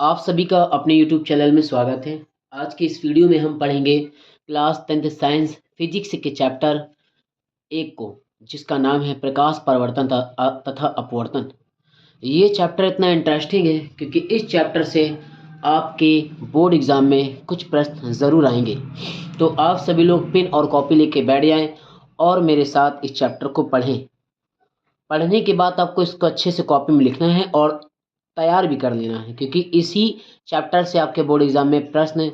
आप सभी का अपने YouTube चैनल में स्वागत है। आज की इस वीडियो में हम पढ़ेंगे क्लास 10th साइंस फिजिक्स के चैप्टर 1 को, जिसका नाम है प्रकाश परावर्तन तथा अपवर्तन। ये चैप्टर इतना इंटरेस्टिंग है क्योंकि इस चैप्टर से आपके बोर्ड एग्ज़ाम में कुछ प्रश्न ज़रूर आएंगे। तो आप सभी लोग पेन और कॉपी लेके बैठ जाएं और मेरे साथ इस चैप्टर को पढ़ें। पढ़ने के बाद आपको इसको अच्छे से कॉपी में लिखना है और तैयार भी कर लेना है, क्योंकि इसी चैप्टर से आपके बोर्ड एग्जाम में प्रश्न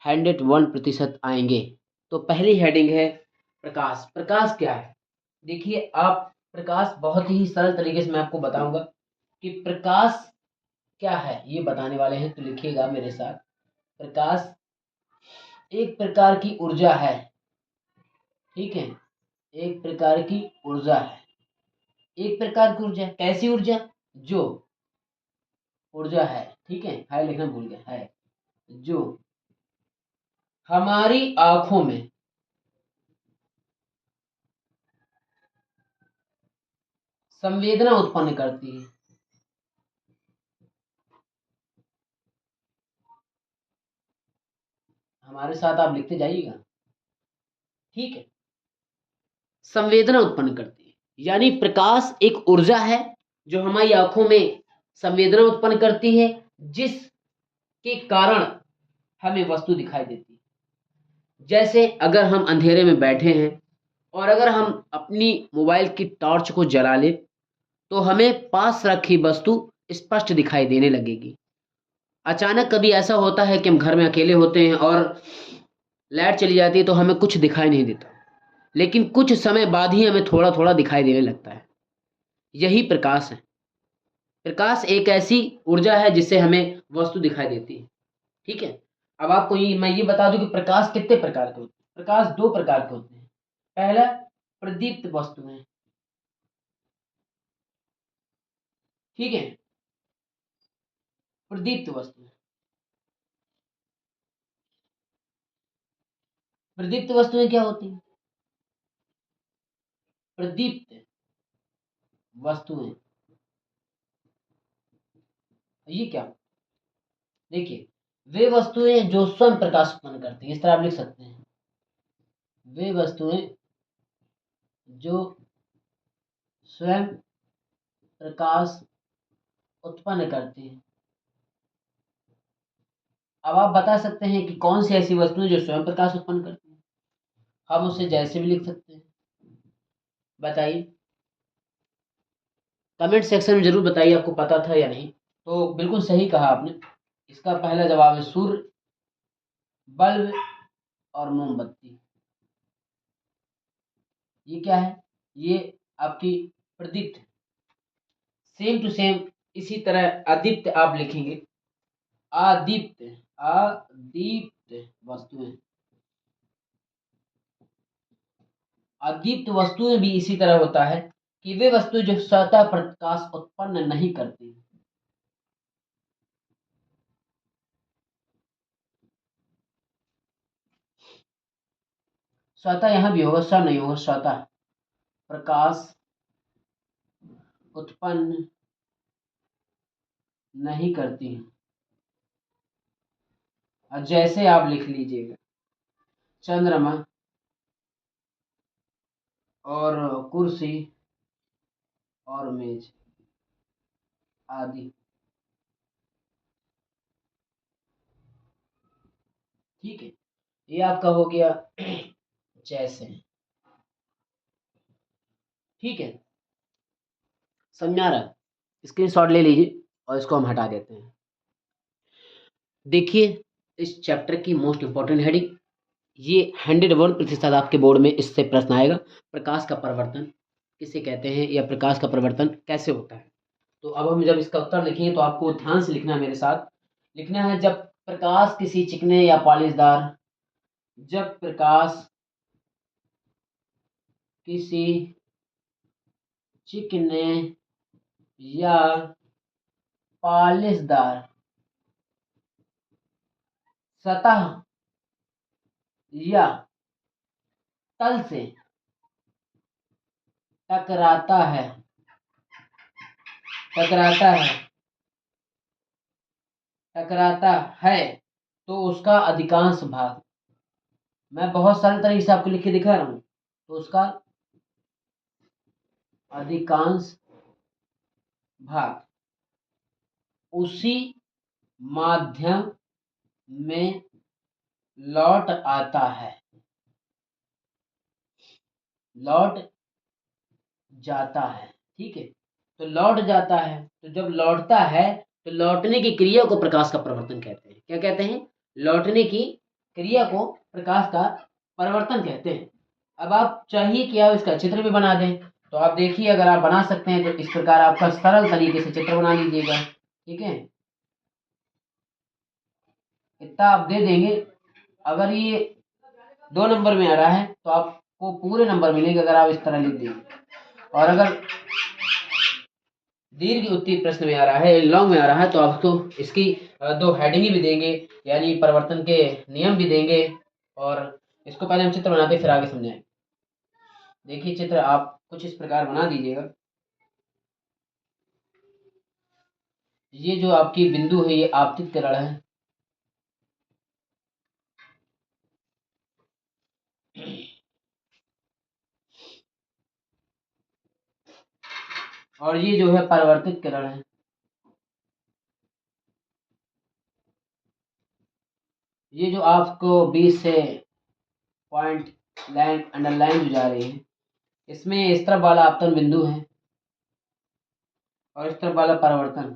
101% आएंगे। तो पहली हेडिंग है प्रकाश। प्रकाश क्या है? देखिए, आप प्रकाश बहुत ही सरल तरीके से मैं आपको बताऊंगा कि प्रकाश क्या है, ये बताने वाले हैं। तो लिखिएगा मेरे साथ। प्रकाश एक प्रकार की ऊर्जा है। ठीक है, एक प्रकार की ऊर्जा है। एक प्रकार की ऊर्जा, कैसी ऊर्जा? जो ऊर्जा है, ठीक है लिखना भूल गया, है जो हमारी आंखों में संवेदना उत्पन्न करती है। हमारे साथ आप लिखते जाइएगा, ठीक है। संवेदना उत्पन्न करती है, यानी प्रकाश एक ऊर्जा है जो हमारी आंखों में संवेदना उत्पन्न करती है, जिसके कारण हमें वस्तु दिखाई देती है। जैसे अगर हम अंधेरे में बैठे हैं और अगर हम अपनी मोबाइल की टॉर्च को जला लें, तो हमें पास रखी वस्तु स्पष्ट दिखाई देने लगेगी। अचानक कभी ऐसा होता है कि हम घर में अकेले होते हैं और लाइट चली जाती है, तो हमें कुछ दिखाई नहीं देता, लेकिन कुछ समय बाद ही हमें थोड़ा थोड़ा दिखाई देने लगता है। यही प्रकाश है। प्रकाश एक ऐसी ऊर्जा है जिससे हमें वस्तु दिखाई देती है। ठीक है। अब आपको मैं ये बता दूं कि प्रकाश कितने प्रकार के होते हैं। प्रकाश दो प्रकार के होते हैं। पहला, प्रदीप्त वस्तुएं। ठीक है, प्रदीप्त वस्तुएं। प्रदीप्त वस्तुएं क्या होती हैं? प्रदीप्त वस्तुएं, ये क्या? देखिए, वे वस्तुएं जो स्वयं प्रकाश उत्पन्न करती हैं, इस तरह आप लिख सकते हैं। वे वस्तुएं जो स्वयं प्रकाश उत्पन्न करती हैं। अब आप बता सकते हैं कि कौन सी ऐसी वस्तुएं जो स्वयं प्रकाश उत्पन्न करती हैं। हम उसे जैसे भी लिख सकते हैं। बताइए, कमेंट सेक्शन में जरूर बताइए आपको पता था या नहीं। तो बिल्कुल सही कहा आपने। इसका पहला जवाब है सूर्य, बल्ब और मोमबत्ती। ये क्या है? ये आपकी प्रदीप्त। सेम टू सेम इसी तरह अदीप्त आप लिखेंगे। अदीप्त, अदीप्त वस्तुएं। अदीप्त वस्तुएं भी इसी तरह होता है कि वे वस्तु जो स्वतः प्रकाश उत्पन्न नहीं करती। स्वतः यहां भी होगा, स्व नहीं होगा, स्वतः प्रकाश उत्पन्न नहीं करती हैं। और जैसे आप लिख लीजिएगा, चंद्रमा और कुर्सी और मेज आदि। ठीक है, ये आपका हो गया जैसे। ठीक है, समझा रहा? स्क्रीनशॉट ले लीजिए और इसको हम हटा देते हैं। देखिए, इस चैप्टर की मोस्ट इंपॉर्टेंट हेडिंग, ये 101% आपके बोर्ड में इससे प्रश्न आएगा। प्रकाश का परिवर्तन किसे कहते हैं, या प्रकाश का परिवर्तन कैसे होता है। तो अब हम जब इसका उत्तर लिखेंगे तो आपको ध्यान से लिखना है, मेरे साथ लिखना है। जब प्रकाश किसी चिकने या पॉलिशदार, जब प्रकाश किसी चिकने या पॉलिशदार सतह या तल से टकराता है, टकराता है, टकराता है तो उसका अधिकांश भाग, मैं बहुत सरल तरीके से आपको लिख के दिखा रहा हूँ, तो उसका अधिकांश भाग उसी माध्यम में लौट आता है, लौट जाता है। ठीक है, तो लौट जाता है, तो जब लौटता है तो लौटने की क्रिया को प्रकाश का परिवर्तन कहते हैं। क्या कहते हैं? लौटने की क्रिया को प्रकाश का परिवर्तन कहते हैं। अब आप चाहिए कि आप इसका चित्र भी बना दें, तो आप देखिए, अगर आप बना सकते हैं तो इस प्रकार आपका सरल तरीके से चित्र बना लीजिएगा। ठीक है, इतना आप दे देंगे। अगर ये 2 नंबर में आ रहा है तो आपको पूरे नंबर मिलेंगे अगर आप इस तरह लिख देंगे, और अगर दीर्घ उत्तीर्ण प्रश्न में आ रहा है, लॉन्ग में आ रहा है, तो आपको इसकी 2 हेडिंग भी देंगे, यानी परिवर्तन के नियम भी देंगे। और इसको पहले हम चित्र बनाते फिर आगे समझाएंगे। देखिए, चित्र आप कुछ इस प्रकार बना दीजिएगा। ये जो आपकी बिंदु है ये आपतित किरण है, और ये जो है परावर्तित किरण है। ये जो आपको बीच से पॉइंट लाइन अंडरलाइन जो जा रही है, इसमें इस तरफ वाला आपतन बिंदु है और इस तरफ वाला परावर्तन।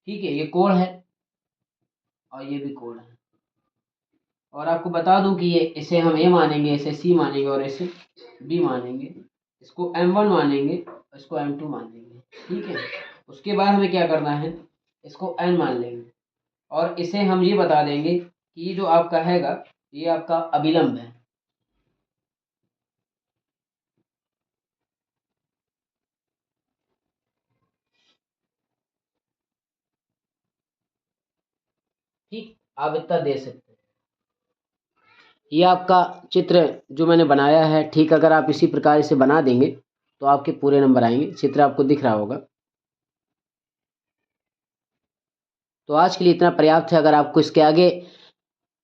ठीक है, ये कोण है और ये भी कोण है। और आपको बता दूं कि ये इसे हम ए मानेंगे, इसे सी मानेंगे और इसे बी मानेंगे, इसको M1 मानेंगे और इसको M2 मानेंगे। ठीक है, उसके बाद हमें क्या करना है, इसको N मान लेंगे और इसे हम ये बता देंगे कि ये जो आपका हैगा ये आपका अभिलंब है। ठीक, आप इतना दे सकते हैं। ये आपका चित्र जो मैंने बनाया है, ठीक, अगर आप इसी प्रकार इसे बना देंगे तो आपके पूरे नंबर आएंगे। चित्र आपको दिख रहा होगा। तो आज के लिए इतना पर्याप्त है। अगर आपको इसके आगे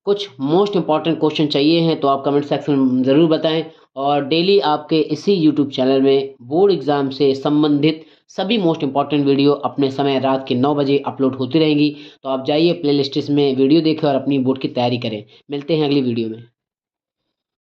कुछ मोस्ट इंपॉर्टेंट क्वेश्चन चाहिए हैं तो आप कमेंट सेक्शन में ज़रूर बताएं, और डेली आपके इसी यूट्यूब चैनल में बोर्ड एग्ज़ाम से संबंधित सभी मोस्ट इंपॉर्टेंट वीडियो अपने समय रात के 9 बजे अपलोड होती रहेंगी। तो आप जाइए प्लेलिस्ट में वीडियो देखें और अपनी बोर्ड की तैयारी करें। मिलते हैं अगली वीडियो में।